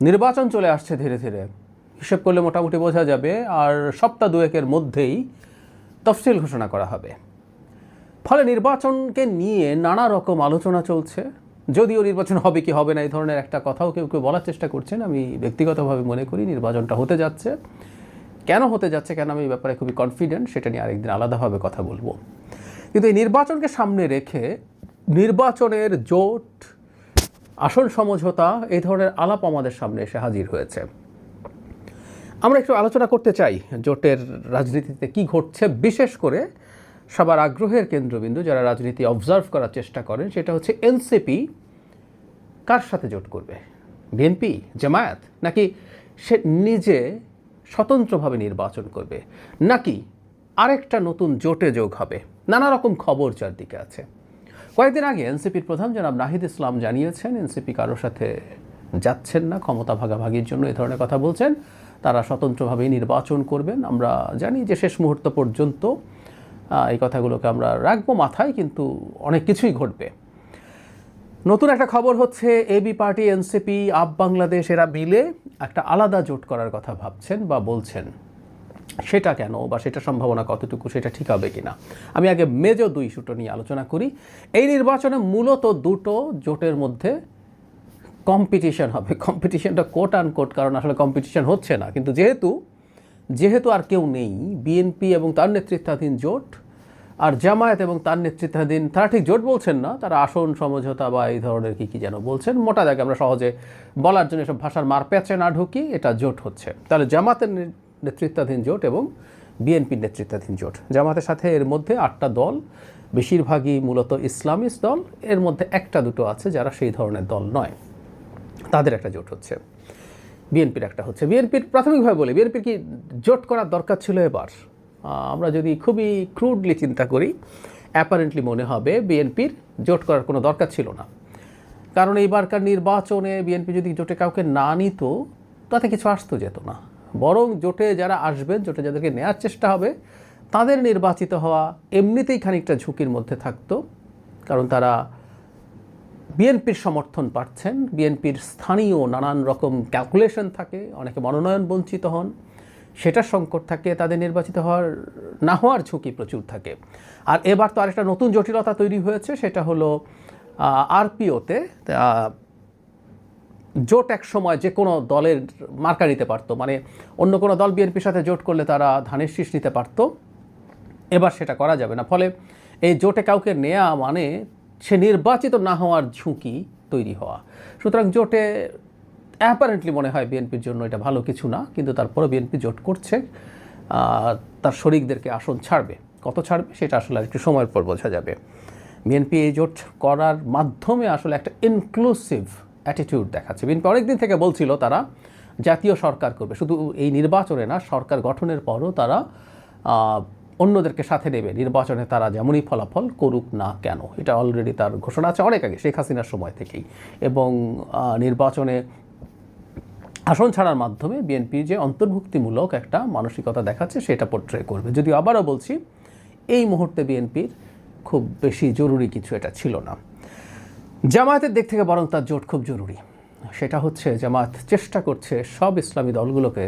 নির্বাচন চলে আসছে ধীরে ধীরে, হিসেব করলে মোটামুটি বোঝা যাবে আর সপ্তাহ দুয়েকের মধ্যেই তফসিল ঘোষণা করা হবে। ফলে নির্বাচনকে নিয়ে নানা রকম আলোচনা চলছে। যদিও নির্বাচন হবে কি হবে না এই ধরনের একটা কথাও কেউ কেউ বলার চেষ্টা করছেন। আমি ব্যক্তিগতভাবে মনে করি নির্বাচনটা হতে যাচ্ছে। কেন হতে যাচ্ছে, কেন আমি এই ব্যাপারে খুবই কনফিডেন্ট, সেটা নিয়ে আরেকদিন আলাদাভাবে কথা বলবো। কিন্তু এই নির্বাচনকে সামনে রেখে নির্বাচনের জোট, আসন সমঝোতা, এই ধরনের আলাপ আমাদের সামনে এসে হাজির হয়েছে। আমরা একটু আলোচনা করতে চাই জোটের রাজনীতিতে কি ঘটছে, বিশেষ করে সবার আগ্রহের কেন্দ্রবিন্দু যারা রাজনীতি অবজার্ভ করার চেষ্টা করেন, সেটা হচ্ছে এনসিপি কার সাথে জোট করবে, বিএনপি, জামায়াত, নাকি সে নিজে স্বতন্ত্রভাবে নির্বাচন করবে, নাকি আরেকটা নতুন জোটে যোগ হবে। নানা রকম খবর চারদিকে আছে। কয়েকদিন আগে এনসিপির প্রধান জনাব নাহিদ ইসলাম জানিয়েছেন এনসিপি কারোর সাথে যাচ্ছেন না, ক্ষমতা ভাগাভাগির জন্য এই ধরনের কথা বলছেন। তারা স্বতন্ত্রভাবেই নির্বাচন করবেন। আমরা জানি যে শেষ মুহূর্ত পর্যন্ত এই কথাগুলোকে আমরা রাখবো মাথায়, কিন্তু অনেক কিছুই ঘটবে। নতুন একটা খবর হচ্ছে এবি পার্টি, এনসিপি, আপ বাংলাদেশ এরা মিলে একটা আলাদা জোট করার কথা ভাবছেন বা বলছেন। সেটা কেন বা সেটা সম্ভাবনা কতটুকু, সেটা ঠিক হবে কিনা, আমি আগে মেজর দুই ইস্যুটা নিয়ে আলোচনা করি। এই নির্বাচনে মূলত দুটো জোটের মধ্যে কম্পিটিশন হবে। কম্পিটিশনটা কোট আনকোট, কারণ আসলে কম্পিটিশন হচ্ছে না, কিন্তু যেহেতু আর কেউ নেই, বিএনপি এবং তার নেতৃত্বাধীন জোট আর জামায়াত এবং তার নেতৃত্বাধীন, তারা ঠিক জোট বলছেন না, তারা আসন সমঝোতা বা এই ধরনের কী যেন বলছেন। মোটা দাগে আমরা সহজে বলার জন্য এসব ভাষার মার প্যাচে না ঢুকি, এটা জোট হচ্ছে। তাহলে জামাতের নেতৃত্বাধীন জোট এবং বিএনপির নেতৃত্বাধীন জোট। জামাতের সাথে এর মধ্যে 8টা দল, বেশিরভাগই মূলত ইসলামিস্ট দল। এর মধ্যে একটা দুটো আছে যারা সেই ধরনের দল নয়, তাদের একটা জোট হচ্ছে। বিএনপির একটা হচ্ছে। বিএনপির প্রাথমিকভাবে বলি, বিএনপির কি জোট করার দরকার ছিল এবার? আমরা যদি খুবই ক্রুডলি চিন্তা করি, অ্যাপারেন্টলি মনে হবে বিএনপির জোট করার কোনো দরকার ছিল না। কারণ এইবারকার নির্বাচনে বিএনপি যদি জোটে কাউকে না নিত, তাতে কিছু আসতো যেত না। বরং জোটে যারা আসবেন, জোটে যাদেরকে নেওয়ার চেষ্টা হবে, তাদের নির্বাচিত হওয়া এমনিতেই খানিকটা ঝুঁকির মধ্যে থাকতো। কারণ তারা বিএনপির সমর্থন পাচ্ছেন, বিএনপির স্থানীয় নানান রকম ক্যালকুলেশন থাকে, অনেকে মনোনয়ন বঞ্চিত হন, সেটা সংকট থাকে, তাদের নির্বাচিত না হওয়ার ঝুঁকি প্রচুর থাকে। আর এবার তো আরেকটা নতুন জটিলতা তৈরি হয়েছে, সেটা হলো আরপিওতে জোট এক সময় যে কোনো দলের মার্কা নিতে পারতো, মানে অন্য কোনো দল বিএনপির সাথে জোট করলে তারা ধানের শীষ নিতে পারতো। এবার সেটা করা যাবে না। ফলে এই জোটে কাউকে নেওয়া মানে সে নির্বাচিত না হওয়ার ঝুঁকি তৈরি হওয়া। সুতরাং জোটে অ্যাপারেন্টলি মনে হয় বিএনপির জন্য এটা ভালো কিছু না, কিন্তু তারপরে বিএনপি জোট করছে, তার শরিকদেরকে আসন ছাড়বে। কত ছাড়বে সেটা আসলে একটু সময়ের পর বোঝা যাবে। বিএনপি এই জোট করার মাধ্যমে আসলে একটা ইনক্লুসিভ অ্যাটিটিউড দেখাচ্ছে। বিএনপি অনেকদিন থেকে বলছিল তারা জাতীয় সরকার করবে, শুধু এই নির্বাচনে না, সরকার গঠনের পরও তারা অন্যদেরকে সাথে নেবে। নির্বাচনে তারা যেমনই ফলাফল করুক না কেন, এটা অলরেডি তার ঘোষণা আছে অনেক আগে, শেখ হাসিনার সময় থেকেই। এবং নির্বাচনে আসন ছাড়ার মাধ্যমে বিএনপি যে অন্তর্ভুক্তিমূলক একটা মানসিকতা দেখাচ্ছে, সেটা পোর্ট্রে করবে। যদিও আবারও বলছি, এই মুহূর্তে বিএনপির খুব বেশি জরুরি কিছু এটা ছিল না। জামায়াতের দিক থেকে বরং তার জোট খুব জরুরি। সেটা হচ্ছে জামায়াত চেষ্টা করছে সব ইসলামী দলগুলোকে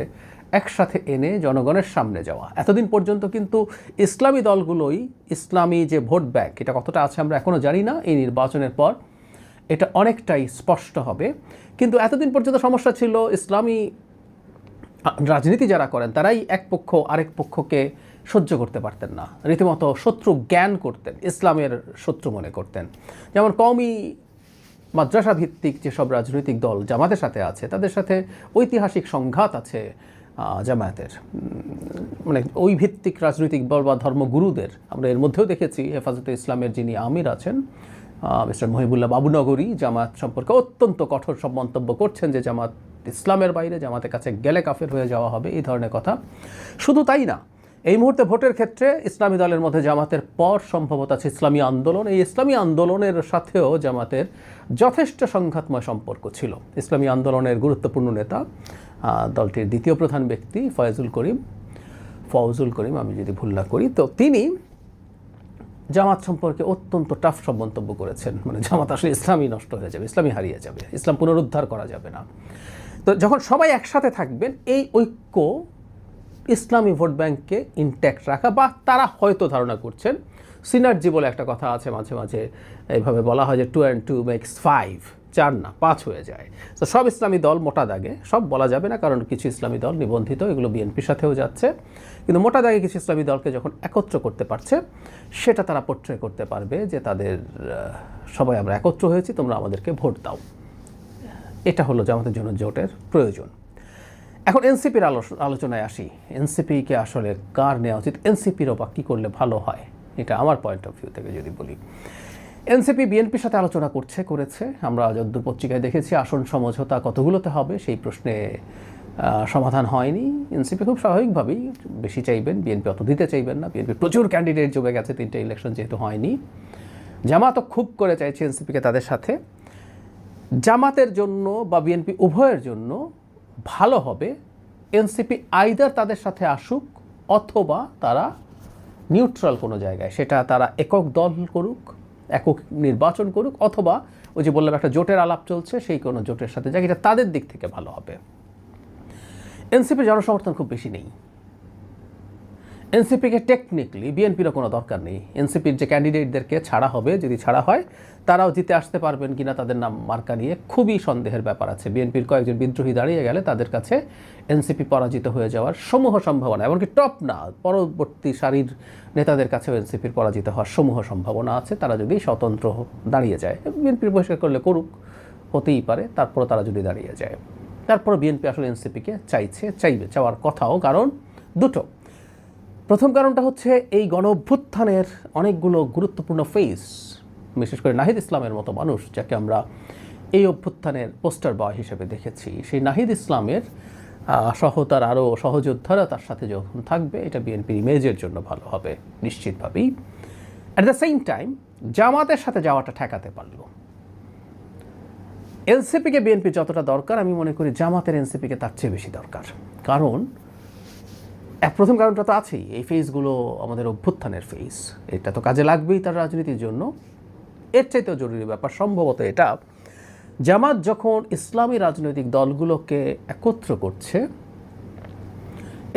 একসাথে এনে জনগণের সামনে যাওয়া। এতদিন পর্যন্ত কিন্তু ইসলামী দলগুলোই, ইসলামী যে ভোট ব্যাংক, এটা কতটা আছে আমরা এখনও জানি না। এই নির্বাচনের পর এটা অনেকটাই স্পষ্ট হবে। কিন্তু এতদিন পর্যন্ত সমস্যা ছিল, ইসলামী রাজনীতি যারা করেন তারাই এক পক্ষ আরেক পক্ষকে সহ্য করতে পারতেন না, রীতিমতো শত্রু জ্ঞান করতেন, ইসলামের শত্রু মনে করতেন। যেমন কওমি মাদ্রাসা ভিত্তিক যেসব রাজনৈতিক দল জামাতের সাথে আছে, তাদের সাথে ঐতিহাসিক সংঘাত আছে জামায়াতের। মানে ওই ভিত্তিক রাজনৈতিক দল বা ধর্মগুরুদের আমরা এর মধ্যেও দেখেছি। হেফাজতে ইসলামের যিনি আমির আছেন, মিস্টার মহিবুল্লাহ বাবুনগরী, জামাত সম্পর্কে অত্যন্ত কঠোর সব মন্তব্য করছেন যে জামাত ইসলামের বাইরে, জামাতের কাছে গেলে কাফের হয়ে যাওয়া হবে, এই ধরনের কথা। শুধু তাই না, এই মুহূর্তে ভোটের ক্ষেত্রে ইসলামী দলের মধ্যে জামাতের পর সম্ভবত আছে ইসলামী আন্দোলন। এই ইসলামী আন্দোলনের সাথেও জামাতের যথেষ্ট সংঘাতময় সম্পর্ক ছিল। ইসলামী আন্দোলনের গুরুত্বপূর্ণ নেতা, দলটির দ্বিতীয় প্রধান ব্যক্তি ফওজুল করিম, আমি যদি ভুল না করি, তো তিনি জামাত সম্পর্কে অত্যন্ত টাফ সব মন্তব্য করেছেন। মানে জামাত আসলে ইসলামই নষ্ট হয়ে যাবে, ইসলামই হারিয়ে যাবে, ইসলাম পুনরুদ্ধার করা যাবে না। তো যখন সবাই একসাথে থাকবেন, এই ঐক্য ইসলামী ভোট ব্যাংককে ইনট্যাক্ট রাখা, বা তারা হয়তো ধারণা করছেন, সিনার্জি বলে একটা কথা আছে, মাঝে মাঝে এইভাবে বলা হয় যে 2 and 2 makes 5, 4 না 5 হয়ে যায়। তো সব ইসলামী দল মোটা দাগে, সব বলা যাবে না কারণ কিছু ইসলামী দল নিবন্ধিত, এগুলো বিএনপির সাথেও যাচ্ছে, কিন্তু মোটা দাগে কিছু ইসলামী দলকে যখন একত্র করতে পারছে, সেটা তারা পোট্রে করতে পারবে যে তাদের সবাই আমরা একত্র হয়েছি, তোমরা আমাদেরকে ভোট দাও। এটা হলো জামাতের জন্য জোটের প্রয়োজন। এখন এনসিপির আলোচনায় আসি। এনসিপিকে আসলে কার নেওয়া উচিত, এনসিপিরও বা কী করলে ভালো হয়, এটা আমার পয়েন্ট অফ ভিউ থেকে যদি বলি। এনসিপি বিএনপির সাথে আলোচনা করেছে। আমরা যদ্দূর পত্রিকায় দেখেছি আসন সমঝোতা কতগুলোতে হবে সেই প্রশ্নে সমাধান হয়নি। এনসিপি খুব স্বাভাবিকভাবেই বেশি চাইবেন, বিএনপি অত দিতে চাইবেন না। বিএনপি প্রচুর ক্যান্ডিডেট জমে গেছে, 3টে ইলেকশন যেহেতু হয়নি। জামাতও খুব করে চাইছে এনসিপিকে তাদের সাথে। জামাতের জন্য বা বিএনপি উভয়ের জন্য ভালো হবে এনসিপি আইদার তাদের সাথে আসুক, অথবা তারা নিউট্রাল কোনো জায়গায়, সেটা তারা একক দল করুক, একক নির্বাচন করুক, অথবা ওই যে বললাম একটা জোটের আলাপ চলছে, সেই কোনো জোটের সাথে যাক, এটা তাদের দিক থেকে ভালো হবে। এনসিপির জনসমর্থন খুব বেশি নেই। এনসিপিকে টেকনিক্যালি বিএনপিরও কোনো দরকার নেই। এনসিপির যে ক্যান্ডিডেটদেরকে ছাড়া হবে, যদি ছাড়া হয়, তারাও জিতে আসতে পারবেন কিনা তাদের নাম মার্কা নিয়ে খুবই সন্দেহের ব্যাপার আছে। বিএনপির কয়েকজন বিদ্রোহী দাঁড়িয়ে গেলে তাদের কাছে এনসিপি পরাজিত হয়ে যাওয়ার সমূহ সম্ভাবনা, এমনকি টপ না, পরবর্তী সারির নেতাদের কাছেও এনসিপির পরাজিত হওয়ার সমূহ সম্ভাবনা আছে, তারা যদি স্বতন্ত্র দাঁড়িয়ে যায়। বিএনপির বহিষ্কার করলে করুক, হতেই পারে, তারপর তারা যদি দাঁড়িয়ে যায়। তারপর বিএনপি আসলে এনসিপিকে চাইবে, চাওয়ার কথাও। কারণ দুটো। প্রথম কারণটা হচ্ছে এই গণ অভ্যুত্থানের অনেকগুলো গুরুত্বপূর্ণ ফেজ, বিশেষ করে নাহিদ ইসলামের মতো মানুষ যাকে আমরা এই অভ্যুত্থানের পোস্টার বয় হিসেবে দেখেছি, সেই নাহিদ ইসলামের সহ তার আরও সহযোদ্ধারা তার সাথে যখন থাকবে, এটা বিএনপির ইমেজের জন্য ভালো হবে নিশ্চিতভাবেই। অ্যাট দ্য সেম টাইম জামাতের সাথে যাওয়াটা ঠেকাতে পারল। এনসিপিকে বিএনপি যতটা দরকার, আমি মনে করি জামাতের এনসিপিকে তার চেয়ে বেশি দরকার। কারণ প্রথম কারণটা তো আছেই, এই ফেজগুলো আমাদের অভ্যুত্থানের ফেজ, এটা তো কাজে লাগবেই তার রাজনীতির জন্য। এর চাইতেও জরুরি ব্যাপার সম্ভবত এটা, জামাত যখন ইসলামী রাজনৈতিক দলগুলোকে একত্র করছে,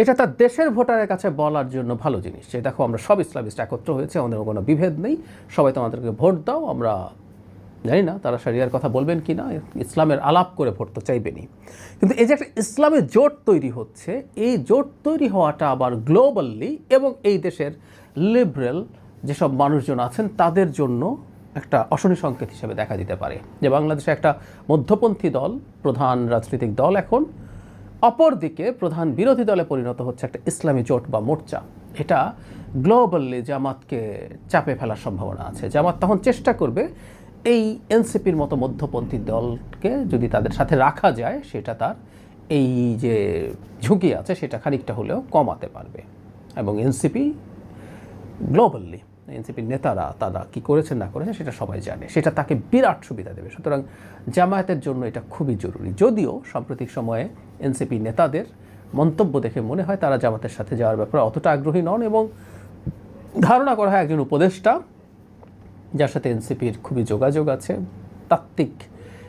এটা তার দেশের ভোটারের কাছে বলার জন্য ভালো জিনিস যে দেখো আমরা সব ইসলামিস্ট একত্র হয়েছে, আমাদের কোনো বিভেদ নেই, সবাই তোমাদেরকে ভোট দাও। আমরা জানি না তারা শরিয়ার কথা বলবেন কি না, ইসলামের আলাপ করে ভোট তো চাইবেনই, কিন্তু এই যে একটা ইসলামের জোট তৈরি হচ্ছে, এই জোট তৈরি হওয়াটা আবার গ্লোবালি এবং এই দেশের লিবারেল যেসব মানুষজন আছেন তাদের জন্য একটা অশনি সংকেত হিসেবে দেখা দিতে পারে যে বাংলাদেশে একটা মধ্যপন্থী দল, প্রধান রাজনৈতিক দল এখন, অপরদিকে প্রধান বিরোধী দলে পরিণত হচ্ছে একটা ইসলামী জোট বা মোর্চা। এটা গ্লোবালি জামাতকে চাপে ফেলার সম্ভাবনা আছে। জামাত তখন চেষ্টা করবে এই এনসিপির মতো মধ্যপন্থী দলকে যদি তাদের সাথে রাখা যায়, সেটা তার এই যে ঝুঁকি আছে সেটা খানিকটা হলেও কমাতে পারবে। এবং এনসিপি গ্লোবালি, এনসিপির নেতারা তারা কী করেছেন না করেছেন সেটা সবাই জানে, সেটা তাকে বিরাট সুবিধা দেবে। সুতরাং জামায়াতের জন্য এটা খুবই জরুরি। যদিও সাম্প্রতিক সময়ে এনসিপি নেতাদের মন্তব্য দেখে মনে হয় তারা জামাতের সাথে যাওয়ার ব্যাপারে অতটা আগ্রহী নন, এবং ধারণা করা হয় একজন উপদেষ্টা যার সাথে এনসিপির খুবই যোগাযোগ আছে, তাত্ত্বিক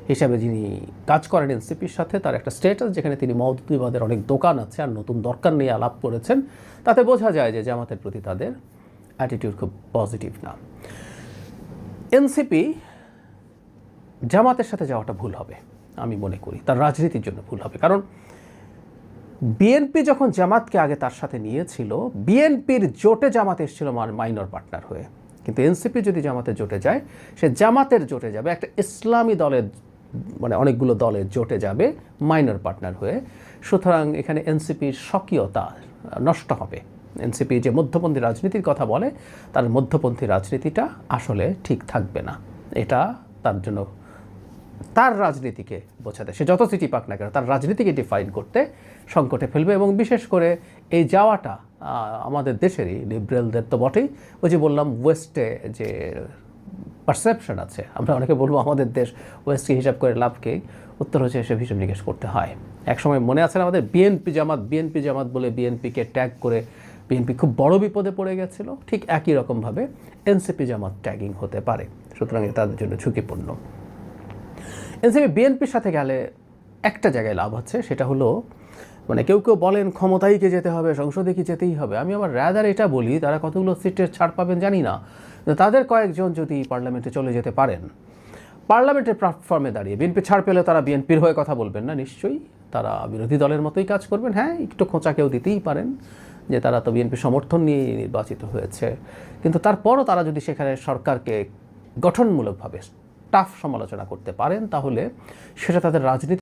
হিসাবে যিনি কাজ করেন এনসিপির সাথে, তার একটা স্ট্যাটাস যেখানে তিনি মওদুদিবাদের অনেক দোকান আছে আর নতুন দরকার নিয়ে আলাপ করেছেন, তাতে বোঝা যায় যে জামাতের প্রতি তাদের অ্যাটিটিউড খুব পজিটিভ না। এনসিপি জামাতের সাথে যাওয়াটা ভুল হবে আমি মনে করি, তার রাজনীতির জন্য ভুল হবে। কারণ বিএনপি যখন জামাতকে আগে তার সাথে নিয়েছিল, বিএনপির জোটে জামাত এসেছিল মাইনর পার্টনার হয়ে, কিন্তু এনসিপি যদি জামাতের জোটে যায়, সে জামাতের জোটে যাবে একটা ইসলামী দলের, মানে অনেকগুলো দলের জোটে যাবে মাইনর পার্টনার হয়ে। সুতরাং এখানে এনসিপির স্বকীয়তা নষ্ট হবে। এনসিপি যে মধ্যপন্থী রাজনীতির কথা বলে, তার মধ্যপন্থী রাজনীতিটা আসলে ঠিক থাকবে না। এটা তার জন্য তার রাজনীতিকে বোঝাতে, সে যত সিটি পাক না কেন, তার রাজনীতিকে ডিফাইন করতে সংকটে ফেলবে। এবং বিশেষ করে এই যাওয়াটা আমাদের দেশেরই লিবারেলদের তো বটেই, ওই যে বললাম ওয়েস্টে যে পারসেপশন আছে, আমরা অনেকে বলবো আমাদের দেশ ওয়েস্টকে হিসাব করে লাভকে, উত্তর হচ্ছে এসে হিসাব নিকেশ করতে হয়। একসময় মনে আছে আমাদের বিএনপি জামাত বলে বিএনপিকে ট্যাগ করে বিএনপি খুব বড় বিপদে পড়ে গেছিল, ঠিক একই রকমভাবে এনসিপি জামাত ট্যাগিং হতে পারে। সুতরাং এটা তাদের জন্য ঝুঁকিপূর্ণ। এনসিপি বিএনপির সাথে গেলে একটা জায়গায় লাভ আছে, সেটা হলো মানে কেউ কেউ বলেন ক্ষমতায় কি যেতে হবে, সংসদে কি যেতেই হবে। আমি আবার রাদার এটা বলি, তারা কতগুলো সিটের ছাড় পাবেন জানি না, তাদের কয়েকজন যদি পার্লামেন্টে চলে যেতে পারেন, পার্লামেন্টের প্ল্যাটফর্মে দাঁড়িয়ে বিএনপি ছাড় পেলে তারা বিএনপির হয়ে কথা বলবেন না, নিশ্চয়ই তারা বিরোধী দলের মতোই কাজ করবেন। হ্যাঁ, একটু খোঁচা কেউ দিতেই পারেন যে তারা তো বিএনপি সমর্থন নিয়ে নির্বাচিত হয়েছে, কিন্তু তারপরও তারা যদি সেখানে সরকারকে গঠনমূলকভাবে টাফ সমালোচনা করতে পারেন, তাহলে সেটা তাদের রাজনীতি